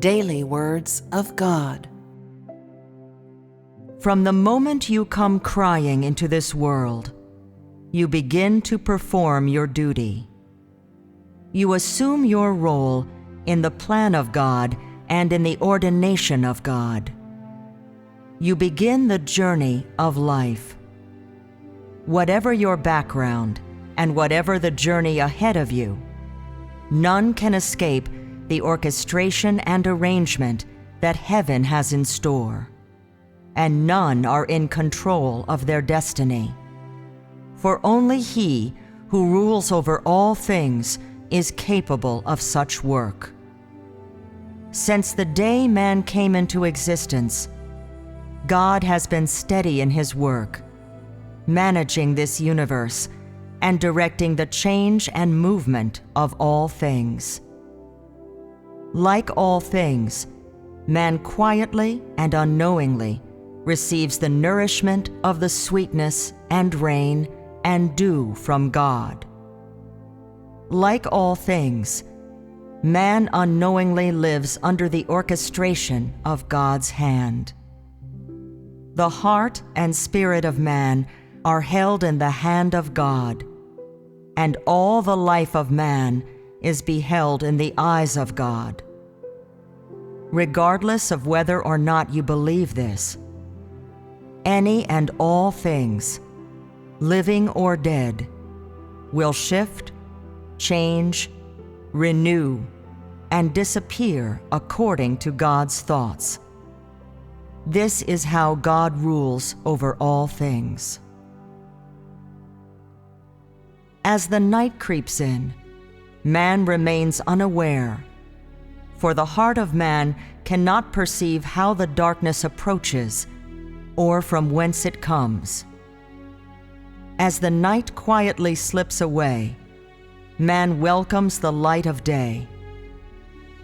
Daily Words of God. From the moment you come crying into this world, you begin to perform your duty. You assume your role in the plan of God and in the ordination of God. You begin the journey of life. Whatever your background and whatever the journey ahead of you, none can escape the orchestration and arrangement that heaven has in store, and none are in control of their destiny. For only He who rules over all things is capable of such work. Since the day man came into existence, God has been steady in His work, managing this universe and directing the change and movement of all things. Like all things, man quietly and unknowingly receives the nourishment of the sweetness and rain and dew from God. Like all things, man unknowingly lives under the orchestration of God's hand. The heart and spirit of man are held in the hand of God, and all the life of man is beheld in the eyes of God. Regardless of whether or not you believe this, any and all things, living or dead, will shift, change, renew, and disappear according to God's thoughts. This is how God rules over all things. As the night creeps in, man remains unaware, for the heart of man cannot perceive how the darkness approaches or from whence it comes. As the night quietly slips away, man welcomes the light of day.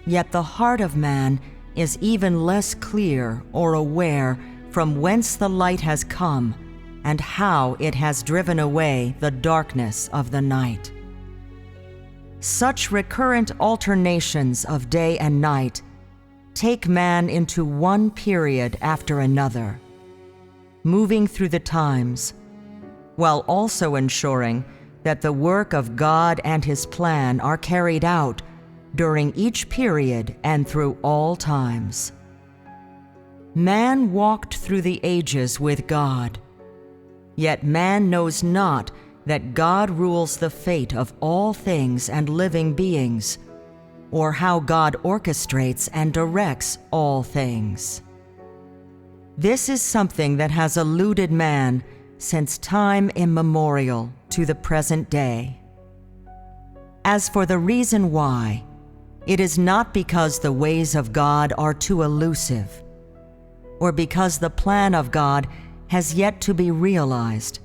Yet the heart of man is even less clear or aware from whence the light has come and how it has driven away the darkness of the night. Such recurrent alternations of day and night take man into one period after another, moving through the times, while also ensuring that the work of God and His plan are carried out during each period and through all times. Man walked through the ages with God, yet man knows not that God rules the fate of all things and living beings, or how God orchestrates and directs all things. This is something that has eluded man since time immemorial to the present day. As for the reason why, it is not because the ways of God are too elusive, or because the plan of God has yet to be realized,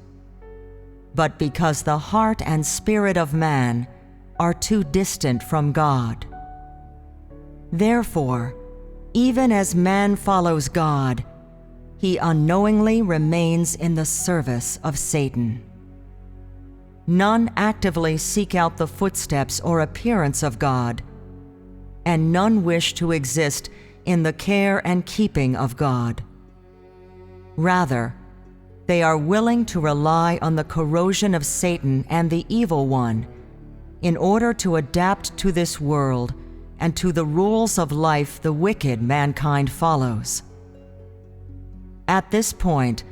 but because the heart and spirit of man are too distant from God. Therefore, even as man follows God, he unknowingly remains in the service of Satan. None actively seek out the footsteps or appearance of God, and none wish to exist in the care and keeping of God. Rather, they are willing to rely on the corrosion of Satan and the evil one in order to adapt to this world and to the rules of life the wicked mankind follows. At this point,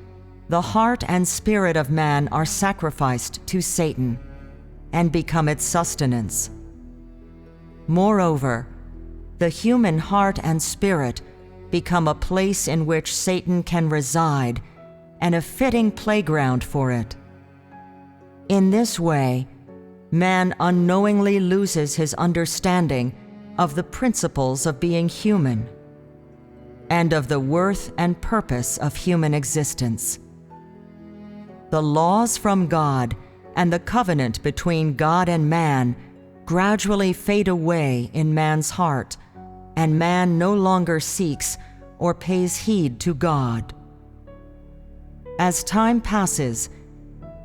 the heart and spirit of man are sacrificed to Satan and become its sustenance. Moreover, the human heart and spirit become a place in which Satan can reside and a fitting playground for it. In this way, man unknowingly loses his understanding of the principles of being human and of the worth and purpose of human existence. The laws from God and the covenant between God and man gradually fade away in man's heart, and man no longer seeks or pays heed to God. As time passes,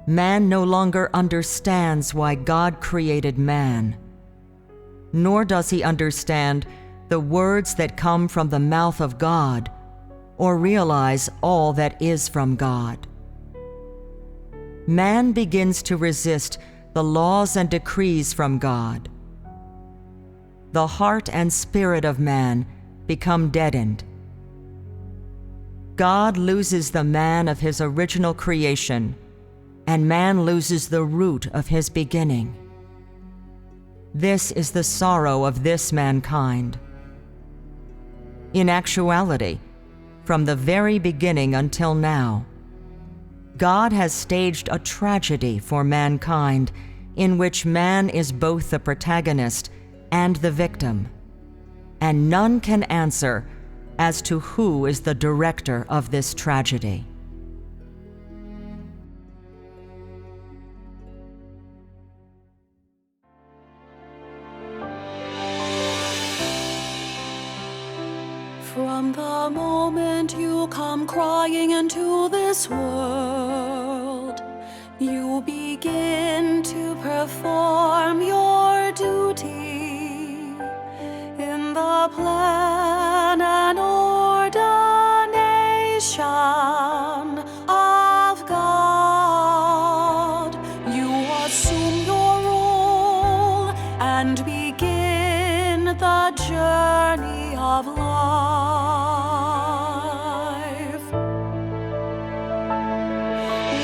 man no longer understands why God created man, nor does he understand the words that come from the mouth of God, or realize all that is from God. Man begins to resist the laws and decrees from God. The heart and spirit of man become deadened. God loses the man of his original creation, and man loses the root of his beginning. This is the sorrow of this mankind. In actuality, from the very beginning until now, God has staged a tragedy for mankind in which man is both the protagonist and the victim, and none can answer as to who is the director of this tragedy. From the moment you come crying into this world, you begin to perform your duty in the plan and ordination of God. You assume your role and begin the journey of life.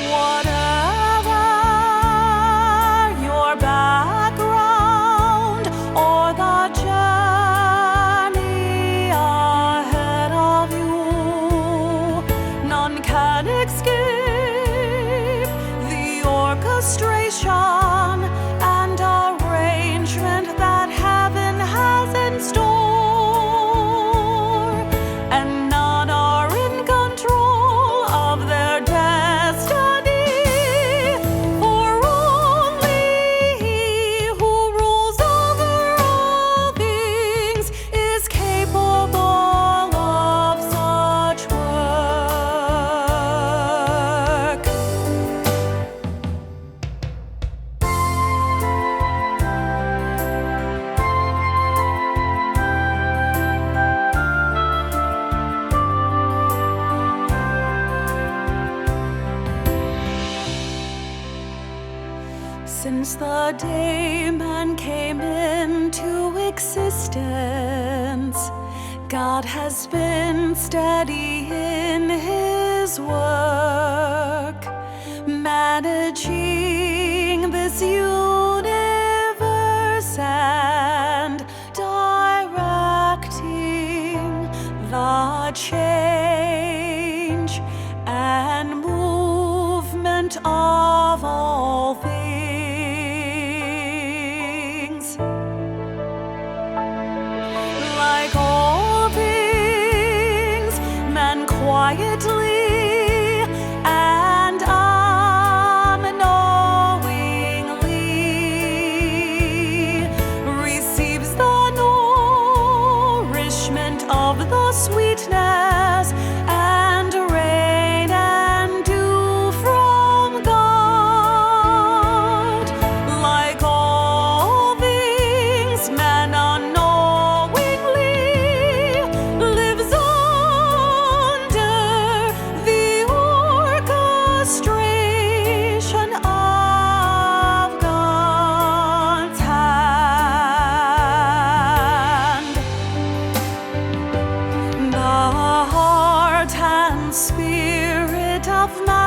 Whatever your background or the journey ahead of you, none can escape the orchestration and arrangement that heaven has in store. And none are in control of their destiny, for only He who rules over all things is capable of such work. Since the day man came into existence, God has been steady in His work, managing this universe and directing the change and movement of all things. Like all things, man quietly and unknowingly receives the nourishment of the sweetness and rain and dew from God. Like all things, man unknowingly lives under the orchestration of God's hand. The heart and spirit of man